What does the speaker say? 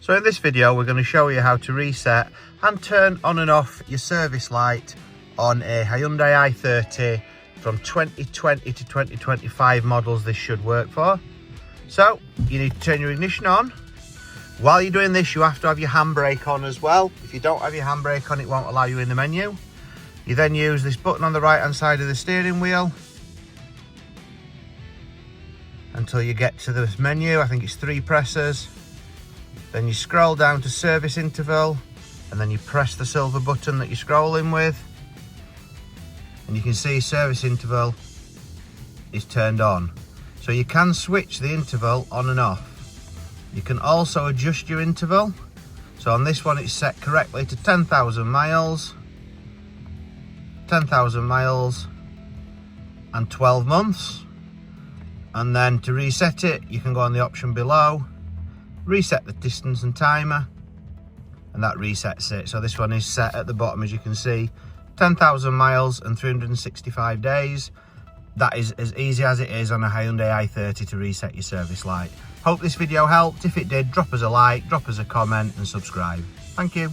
So in this video we're going to show you how to reset and turn on and off your service light on a Hyundai i30 from 2020 to 2025 models. This should work for. So you need to turn your ignition on. While you're doing this you have to have your handbrake on as well. If you don't have your handbrake on, it won't allow you in the menu. You then use this button on the right hand side of the steering wheel until you get to the menu. I think it's 3 presses. Then you scroll down to service interval and then you press the silver button that you're scrolling with, and you can see service interval is turned on. So you can switch the interval on and off. You can also adjust your interval. So on this one it's set correctly to 10,000 miles, 10,000 miles and 12 months. And then to reset it, you can go on the option below, reset the distance and timer, and that resets it. So this one is set at the bottom, as you can see, 10,000 miles and 365 days. That is as easy as it is on a Hyundai i30 to reset your service light. Hope this video helped. If it did, drop us a like, drop us a comment and subscribe. Thank you.